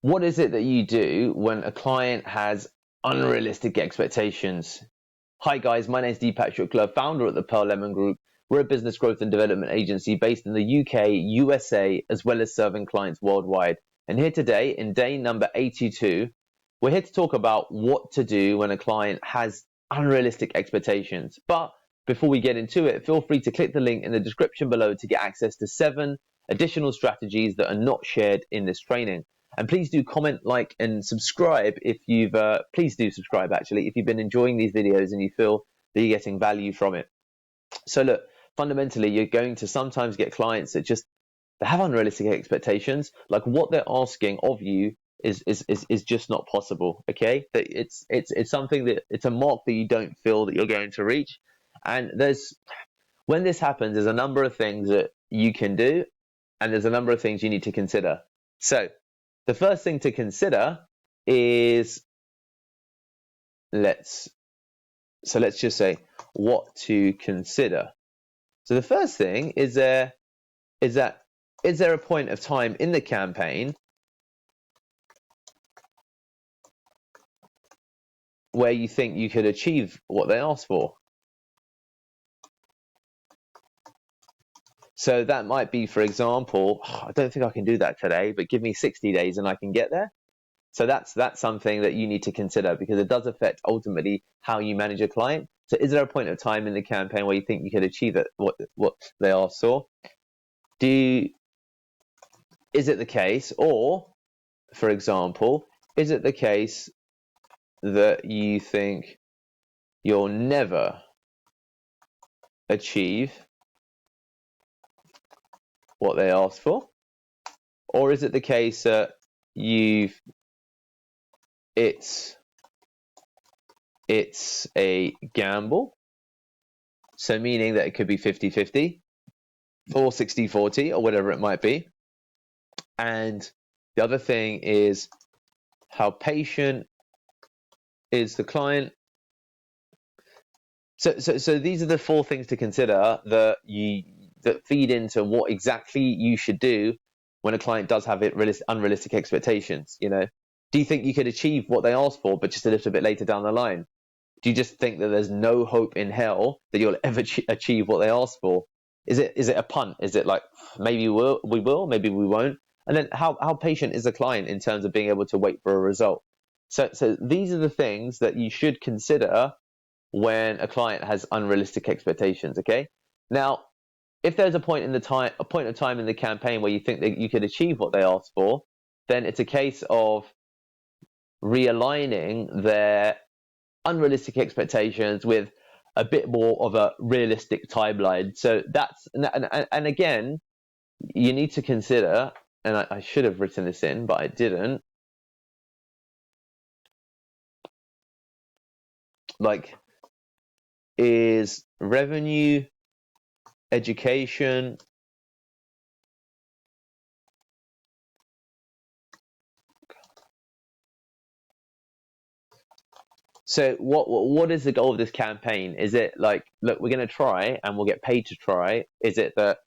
What is it that you do when a client has unrealistic expectations? Hi guys, my name is Deepak Shukla, founder at the Pearl Lemon Group. We're a business growth and development agency based in the UK, USA, as well as serving clients worldwide. And here today, in day number 82, we're here to talk about what to do when a client has unrealistic expectations. But before we get into it, feel free to click the link in the description below to get access to 7 additional strategies that are not shared in this training. And please do comment, like, and subscribe if you've, please do subscribe actually, if you've been enjoying these videos and you feel that you're getting value from it. So look, fundamentally, you're going to sometimes get clients that they have unrealistic expectations. Like what they're asking of you is just not possible. Okay, that it's something that it's a mark that you don't feel that you're going to reach. And when this happens, there's a number of things that you can do, and there's a number of things you need to consider. So the first thing to consider is let's just say what to consider. So the first thing is there a point of time in the campaign where you think you could achieve what they asked for? So that might be, for example, I don't think I can do that today, but give me 60 days and I can get there. So that's something that you need to consider, because it does affect ultimately how you manage a client. So is there a point of time in the campaign where you think you could achieve it, what they asked for? Is it the case, or for example, is it the case that you think you'll never achieve what they asked for? Or is it the case that it's a gamble, so meaning that it could be 50-50 or 60-40 or whatever it might be? And the other thing is, how patient is the client? So these are the 4 things to consider that feed into what exactly you should do when a client does have unrealistic expectations. You know, do you think you could achieve what they asked for, but just a little bit later down the line? Do you just think that there's no hope in hell that you'll ever achieve what they asked for? Is it a punt? Is it like, maybe we will, maybe we won't? And then how patient is the client in terms of being able to wait for a result? So these are the things that you should consider when a client has unrealistic expectations. Okay. Now, if there's a point of time in the campaign where you think that you could achieve what they asked for, then it's a case of realigning their unrealistic expectations with a bit more of a realistic timeline. So that's, and again, you need to consider, and I should have written this in, but I didn't, like, is revenue, education, so what is the goal of this campaign? Is it like, look, we're going to try and we'll get paid to try? Is it that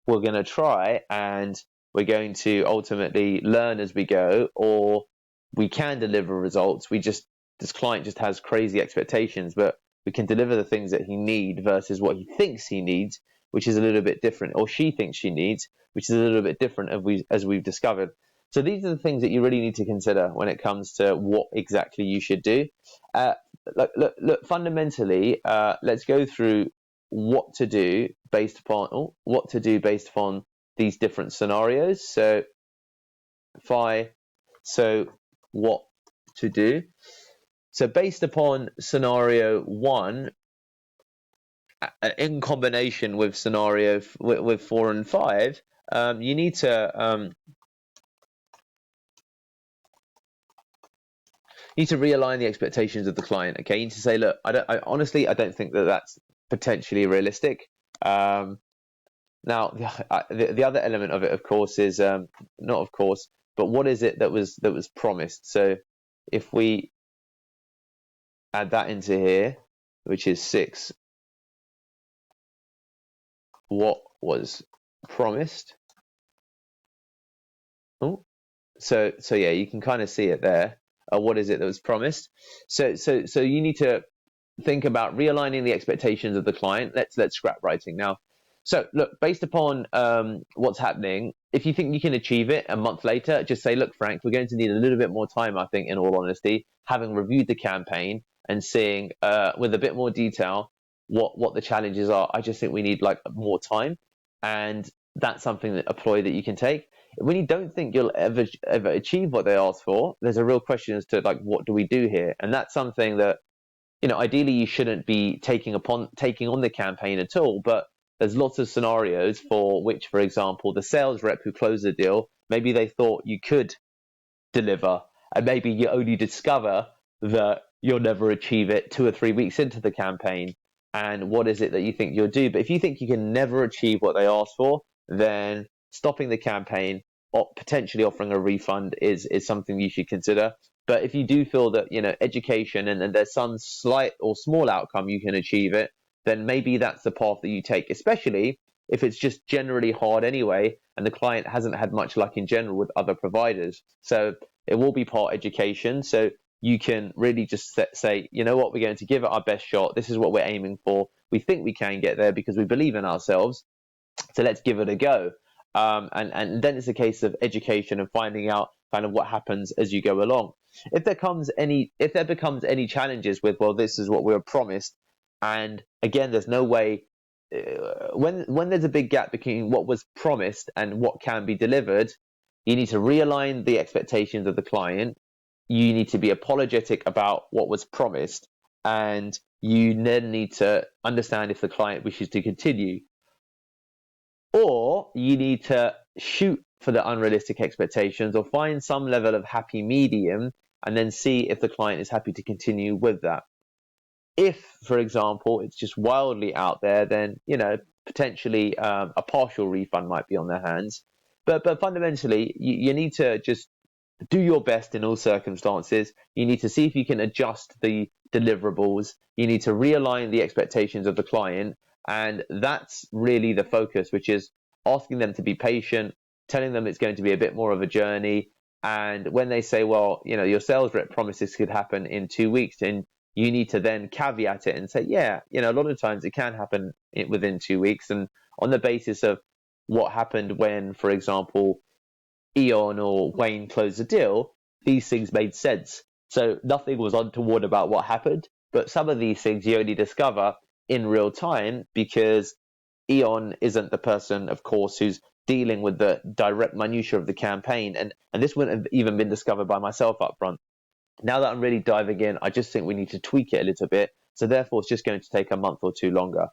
we're going to try and we're going to ultimately learn as we go, or we can deliver results? This client just has crazy expectations, but we can deliver the things that he needs versus what he thinks he needs, which is a little bit different, or she thinks she needs, which is a little bit different, as we've discovered. So these are the things that you really need to consider when it comes to what exactly you should do. Look, fundamentally, let's go through what to do based upon these different scenarios. So what to do. So based upon scenario 1, in combination with scenario with 4 and 5, you need to realign the expectations of the client. Okay, you need to say, look, honestly, I don't think that that's potentially realistic. Now, the other element of it, of course, is not of course, but what is it that was promised? So if we add that into here, which is 6, what was promised? Oh, So yeah, you can kind of see it there. What is it that was promised? So you need to think about realigning the expectations of the client. Let's scrap writing now. So look, based upon what's happening, if you think you can achieve it a month later, just say, look, Frank, we're going to need a little bit more time, I think, in all honesty, having reviewed the campaign and seeing with a bit more detail what the challenges are. I just think we need like more time, and that's something that a ploy that you can take. When you don't think you'll ever achieve what they ask for, there's a real question as to like, what do we do here? And that's something that, ideally you shouldn't be taking on the campaign at all, but there's lots of scenarios for which, for example, the sales rep who closed the deal, maybe they thought you could deliver, and maybe you only discover that you'll never achieve it 2 or 3 weeks into the campaign. And what is it that you think you'll do? But if you think you can never achieve what they asked for, then stopping the campaign or potentially offering a refund is something you should consider. But if you do feel that, education and there's some slight or small outcome you can achieve it, then maybe that's the path that you take, especially if it's just generally hard anyway and the client hasn't had much luck in general with other providers. So it will be part education. So you can really just say, you know what, we're going to give it our best shot. This is what we're aiming for. We think we can get there because we believe in ourselves. So let's give it a go. And then it's a case of education and finding out kind of what happens as you go along. If there becomes any challenges with, well, this is what we were promised, and again, there's no way. When there's a big gap between what was promised and what can be delivered, you need to realign the expectations of the client. You need to be apologetic about what was promised, and you then need to understand if the client wishes to continue. Or you need to shoot for the unrealistic expectations or find some level of happy medium and then see if the client is happy to continue with that. If, for example, it's just wildly out there, then, potentially a partial refund might be on their hands. But fundamentally, you need to just do your best in all circumstances. You need to see if you can adjust the deliverables. You need to realign the expectations of the client. And that's really the focus, which is asking them to be patient, telling them it's going to be a bit more of a journey. And when they say, well, your sales rep promised this could happen in 2 weeks, and you need to then caveat it and say, yeah, a lot of times it can happen within 2 weeks. And on the basis of what happened when, for example, Eon or Wayne closed the deal, these things made sense. So nothing was untoward about what happened, but some of these things you only discover in real time because Eon isn't the person, of course, who's dealing with the direct minutiae of the campaign. And this wouldn't have even been discovered by myself up front. Now that I'm really diving in, I just think we need to tweak it a little bit. So therefore, it's just going to take a month or two longer.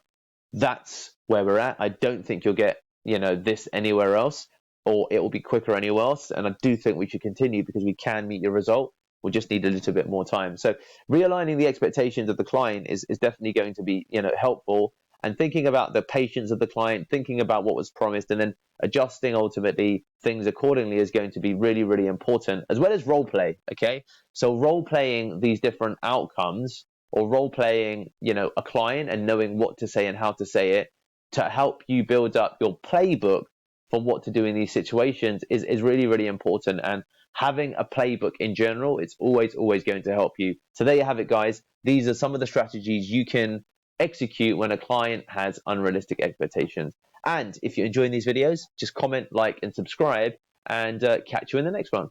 That's where we're at. I don't think you'll get, this anywhere else, or it will be quicker anywhere else. And I do think we should continue because we can meet your result. We just need a little bit more time. So realigning the expectations of the client is definitely going to be, helpful. And thinking about the patience of the client, thinking about what was promised, and then adjusting ultimately things accordingly is going to be really, really important, as well as role play. Okay. So role playing these different outcomes, or role playing, a client and knowing what to say and how to say it to help you build up your playbook for what to do in these situations is really, really important. And having a playbook in general, it's always going to help you. So there you have it, guys. These are some of the strategies you can execute when a client has unrealistic expectations. And if you're enjoying these videos, just comment, like, and subscribe, and catch you in the next one.